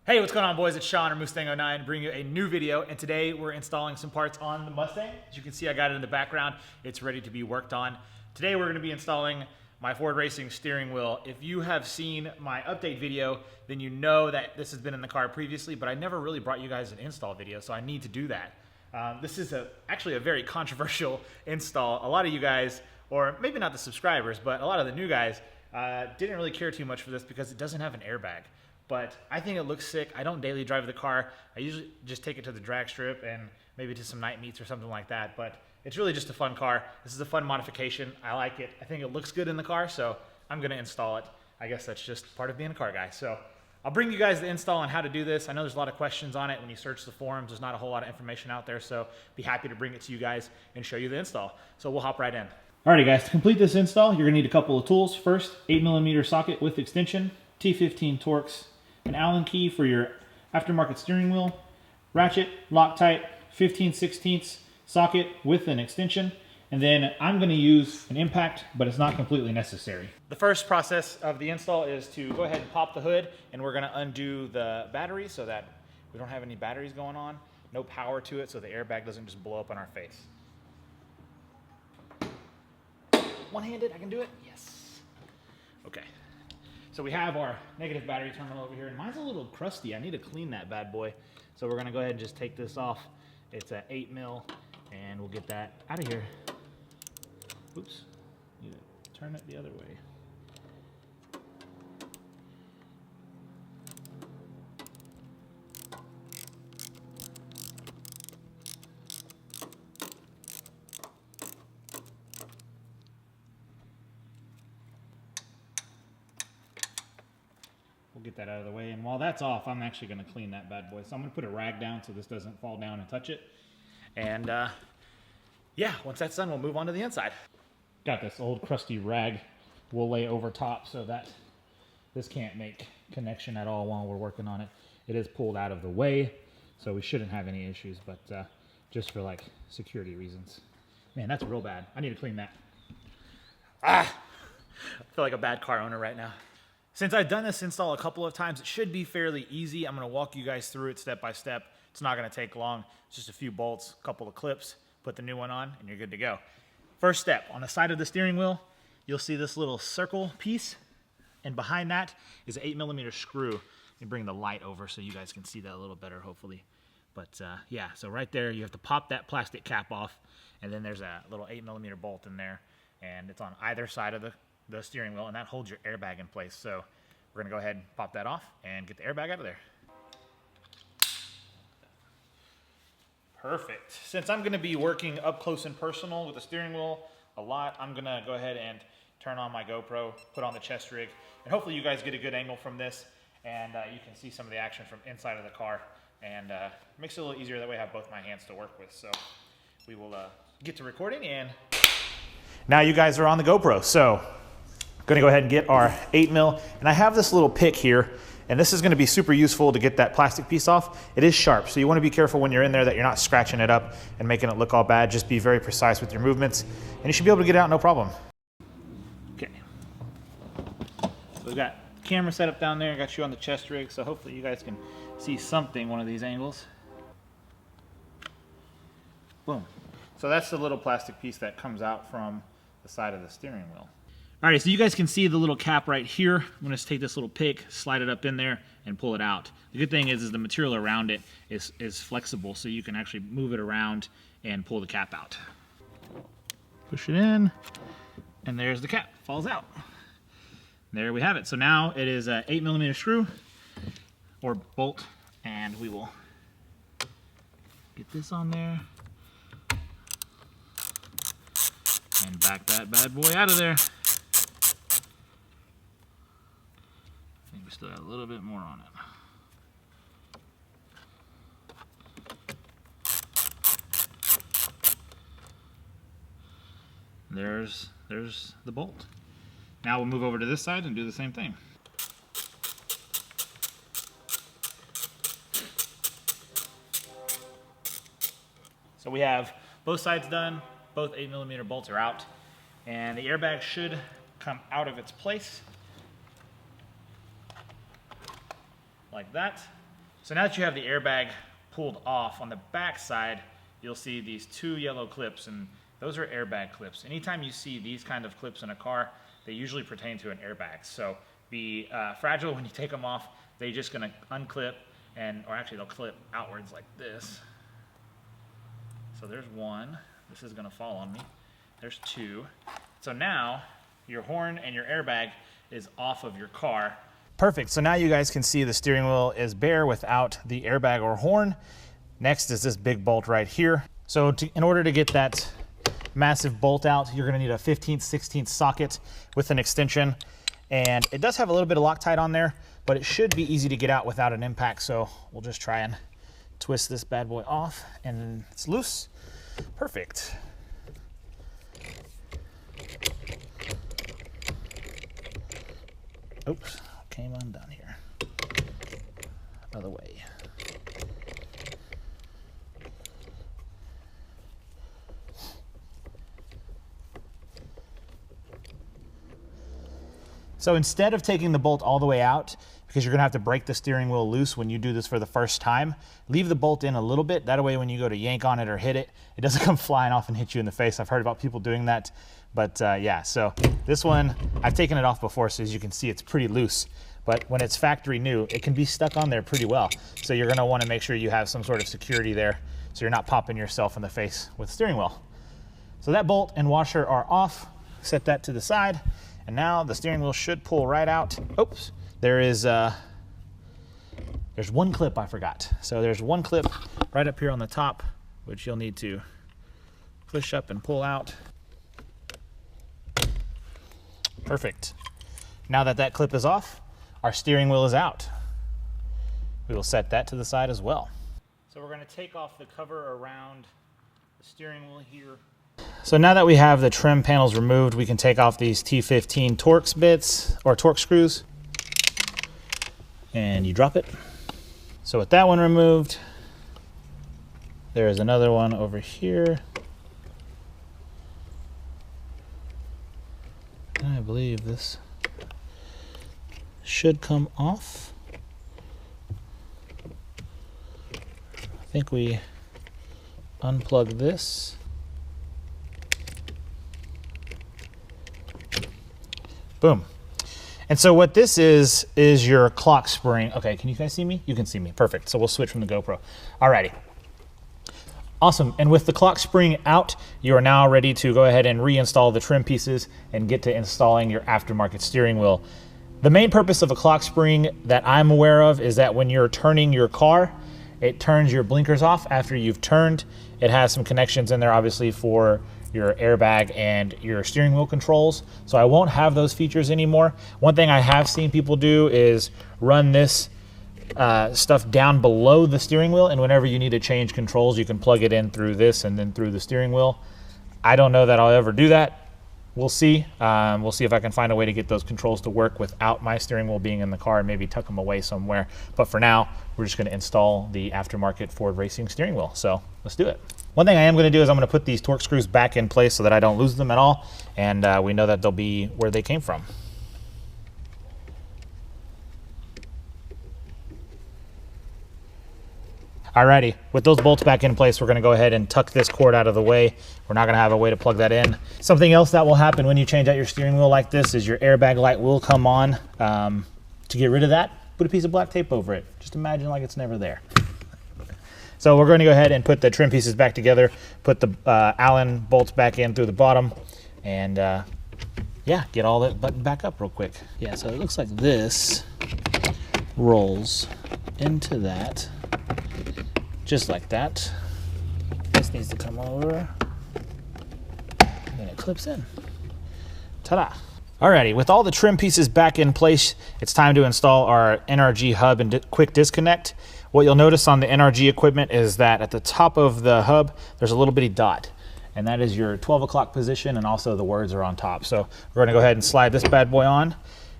Hey, what's going on, boys? It's Sean or Mustang 09 bringing you a new video, and today we're installing some parts on the Mustang. As you can see, I got it in the background. It's ready to be worked on. Today we're going to be installing my Ford Racing steering wheel. If you have seen my update video, then you know that this has been in the car previously, but I never really brought you guys an install video, so I need to do that. This is actually a very controversial install. A lot of you guys, or maybe not the subscribers, but a lot of the new guys didn't really care too much for this because it doesn't have an airbag. But I think it looks sick. I don't daily drive the car. I usually just take it to the drag strip and maybe to some night meets or something like that. But it's really just a fun car. This is a fun modification. I like it. I think it looks good in the car, so I'm gonna install it. I guess that's just part of being a car guy. So I'll bring you guys the install on how to do this. I know there's a lot of questions on it. When you search the forums, there's not a whole lot of information out there, so be happy to bring it to you guys and show you the install. So we'll hop right in. Alrighty guys, to complete this install, you're gonna need a couple of tools. First, 8mm socket with extension, T15 Torx, an Allen key for your aftermarket steering wheel, ratchet, Loctite, 15/16 socket with an extension, and then I'm going to use an impact, but it's not completely necessary. The first process of the install is to go ahead and pop the hood, and we're going to undo the battery so that we don't have any batteries going on, no power to it, so the airbag doesn't just blow up on our face. One-handed, I can do it? Yes. Okay. So we have our negative battery terminal over here, and mine's a little crusty. I need to clean that bad boy. So we're gonna go ahead and just take this off. It's a 8mm, and we'll get that out of here. Oops, need to turn it the other way. We'll get that out of the way, and while that's off, I'm actually going to clean that bad boy. So I'm going to put a rag down so this doesn't fall down and touch it. And yeah, once that's done, we'll move on to the inside. Got this old crusty rag we'll lay over top so that this can't make connection at all while we're working on it. It is pulled out of the way, so we shouldn't have any issues, but just for like security reasons. Man, that's real bad. I need to clean that. I feel like a bad car owner right now. Since I've done this install a couple of times, it should be fairly easy. I'm gonna walk you guys through it step by step. It's not gonna take long. It's just a few bolts, a couple of clips, put the new one on, and you're good to go. First step, on the side of the steering wheel, you'll see this little circle piece, and behind that is an 8mm screw. Let me bring the light over so you guys can see that a little better, hopefully. But yeah, so right there, you have to pop that plastic cap off, and then there's a little 8mm bolt in there, and it's on either side of the steering wheel, and that holds your airbag in place. So we're gonna go ahead and pop that off and get the airbag out of there. Perfect. Since I'm gonna be working up close and personal with the steering wheel a lot, I'm gonna go ahead and turn on my GoPro, put on the chest rig, and hopefully you guys get a good angle from this, and you can see some of the action from inside of the car, and makes it a little easier. That way I have both my hands to work with. So we will get to recording, and now you guys are on the GoPro. So gonna go ahead and get our 8mm, and I have this little pick here, and this is gonna be super useful to get that plastic piece off. It is sharp, so you wanna be careful when you're in there that you're not scratching it up and making it look all bad. Just be very precise with your movements, and you should be able to get it out no problem. Okay. So we've got the camera set up down there, got you on the chest rig, so hopefully you guys can see something, one of these angles. Boom. So that's the little plastic piece that comes out from the side of the steering wheel. All right, so you guys can see the little cap right here. I'm gonna just take this little pick, slide it up in there, and pull it out. The good thing is the material around it is flexible, so you can actually move it around and pull the cap out. Push it in, and there's the cap, falls out. There we have it. So now it is an 8mm screw or bolt, and we will get this on there and back that bad boy out of there. We still have a little bit more on it. There's the bolt. Now we'll move over to this side and do the same thing. So we have both sides done, both 8mm bolts are out, and the airbag should come out of its place like that. So now that you have the airbag pulled off, on the back side, you'll see these 2 yellow clips, and those are airbag clips. Anytime you see these kind of clips in a car, they usually pertain to an airbag. So be fragile when you take them off. They're just gonna unclip, or actually they'll clip outwards like this. So there's 1. This is gonna fall on me. There's 2. So now your horn and your airbag is off of your car. Perfect. So now you guys can see the steering wheel is bare without the airbag or horn. Next is this big bolt right here. So in order to get that massive bolt out, you're gonna need a 15th, 16th socket with an extension. And it does have a little bit of Loctite on there, but it should be easy to get out without an impact. So we'll just try and twist this bad boy off, and it's loose. Perfect. Oops, came undone here. Other way. So instead of taking the bolt all the way out, because you're gonna have to break the steering wheel loose when you do this for the first time, leave the bolt in a little bit. That way when you go to yank on it or hit it, it doesn't come flying off and hit you in the face. I've heard about people doing that, but yeah, so this one, I've taken it off before, so as you can see, it's pretty loose. But when it's factory new, it can be stuck on there pretty well. So you're gonna wanna make sure you have some sort of security there so you're not popping yourself in the face with the steering wheel. So that bolt and washer are off. Set that to the side. And now the steering wheel should pull right out. Oops, there's 1 clip I forgot. So there's 1 clip right up here on the top, which you'll need to push up and pull out. Perfect. Now that that clip is off, our steering wheel is out. We will set that to the side as well. So we're gonna take off the cover around the steering wheel here. So now that we have the trim panels removed, we can take off these T15 Torx bits, or Torx screws, and you drop it. So with that one removed, there is another one over here. I believe this should come off. I think we unplug this. Boom. And so what this is your clock spring. Okay, can you guys see me? You can see me. Perfect. So we'll switch from the GoPro. Alrighty. Awesome. And with the clock spring out, you are now ready to go ahead and reinstall the trim pieces and get to installing your aftermarket steering wheel. The main purpose of a clock spring that I'm aware of is that when you're turning your car, it turns your blinkers off after you've turned. It has some connections in there, obviously, for your airbag and your steering wheel controls. So I won't have those features anymore. One thing I have seen people do is run this stuff down below the steering wheel, and whenever you need to change controls, you can plug it in through this and then through the steering wheel. I don't know that I'll ever do that. We'll see. We'll see if I can find a way to get those controls to work without my steering wheel being in the car and maybe tuck them away somewhere. But for now, we're just gonna install the aftermarket Ford Racing steering wheel. So let's do it. One thing I am gonna do is I'm gonna put these Torx screws back in place so that I don't lose them at all. And we know that they'll be where they came from. Alrighty, with those bolts back in place, we're gonna go ahead and tuck this cord out of the way. We're not gonna have a way to plug that in. Something else that will happen when you change out your steering wheel like this is your airbag light will come on. To get rid of that, put a piece of black tape over it. Just imagine like it's never there. So we're gonna go ahead and put the trim pieces back together, put the Allen bolts back in through the bottom, and yeah, get all that button back up real quick. Yeah, so it looks like this rolls into that. Just like that. This needs to come over. And then it clips in. Ta-da. Alrighty, with all the trim pieces back in place, it's time to install our NRG hub and quick disconnect. What you'll notice on the NRG equipment is that at the top of the hub, there's a little bitty dot. And that is your 12 o'clock position, and also the words are on top. So we're gonna go ahead and slide this bad boy on,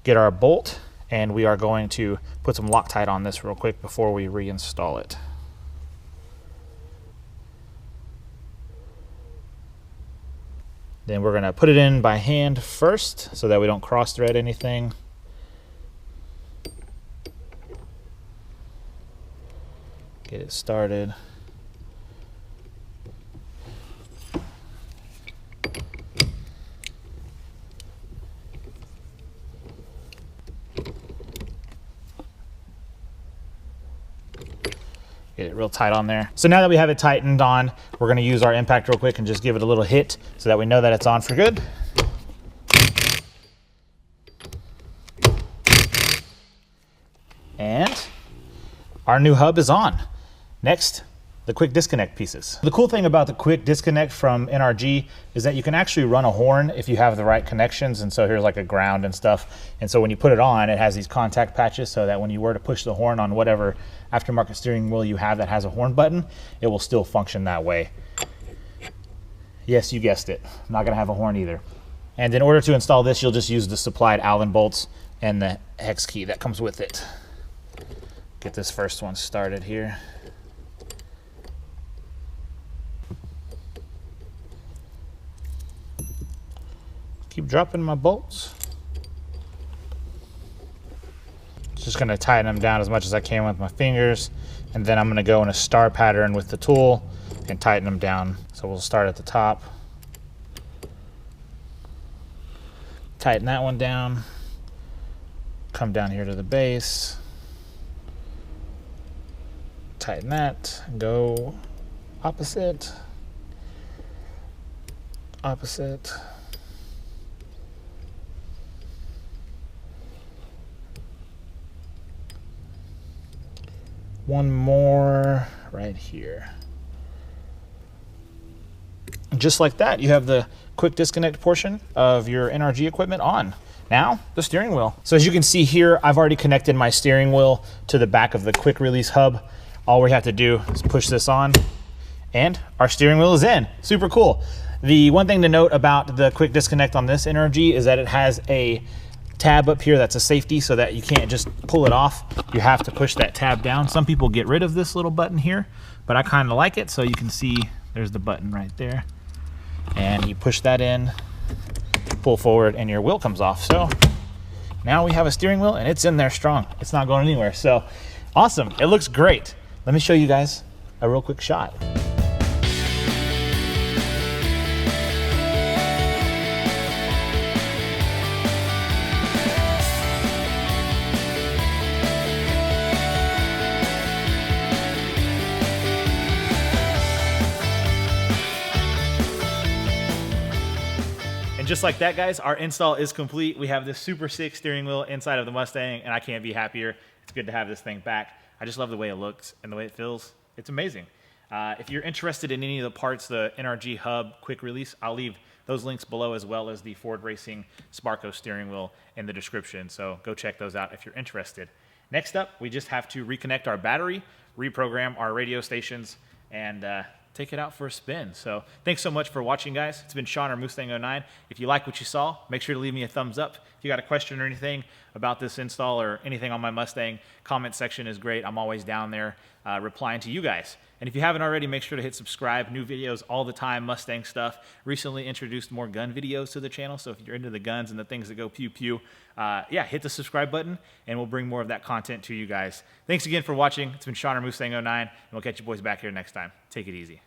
get our bolt, and we are going to put some Loctite on this real quick before we reinstall it. Then we're gonna put it in by hand first so that we don't cross thread anything. Get it started. Get it real tight on there. So now that we have it tightened on, we're gonna use our impact real quick and just give it a little hit so that we know that it's on for good. And our new hub is on. Next, the quick disconnect pieces. The cool thing about the quick disconnect from NRG is that you can actually run a horn if you have the right connections. And so here's like a ground and stuff. And so when you put it on, it has these contact patches so that when you were to push the horn on whatever aftermarket steering wheel you have that has a horn button, it will still function that way. Yes, you guessed it. I'm not gonna have a horn either. And in order to install this, you'll just use the supplied Allen bolts and the hex key that comes with it. Get this first one started here. Keep dropping my bolts. Just gonna tighten them down as much as I can with my fingers, and then I'm gonna go in a star pattern with the tool and tighten them down. So we'll start at the top. Tighten that one down. Come down here to the base. Tighten that, go opposite, opposite. One more right here. And just like that, you have the quick disconnect portion of your NRG equipment on. Now, the steering wheel. So as you can see here, I've already connected my steering wheel to the back of the quick release hub. All we have to do is push this on and our steering wheel is in. Super cool. The one thing to note about the quick disconnect on this NRG is that it has a tab up here that's a safety so that you can't just pull it off. You have to push that tab down. Some people get rid of this little button here, but I kind of like it. So you can see there's the button right there. And you push that in, pull forward, and your wheel comes off. So now we have a steering wheel and it's in there strong. It's not going anywhere. So awesome. It looks great. Let me show you guys a real quick shot. And just like that, guys, our install is complete. We have this super sick steering wheel inside of the Mustang, and I can't be happier. It's good to have this thing back. I just love the way it looks and the way it feels. It's amazing. If you're interested in any of the parts, the NRG hub quick release, I'll leave those links below, as well as the Ford Racing Sparco steering wheel in the description. So go check those out if you're interested. Next up, we just have to reconnect our battery, reprogram our radio stations, and take it out for a spin. So thanks so much for watching, guys. It's been Sean, our Mustang 09. If you like what you saw, make sure to leave me a thumbs up. If you got a question or anything about this install or anything on my Mustang, comment section is great. I'm always down there replying to you guys. And if you haven't already, make sure to hit subscribe. New videos all the time, Mustang stuff. Recently introduced more gun videos to the channel, so if you're into the guns and the things that go pew pew, yeah, hit the subscribe button and we'll bring more of that content to you guys. Thanks again for watching. It's been Sean, our Mustang 09, and we'll catch you boys back here next time. Take it easy.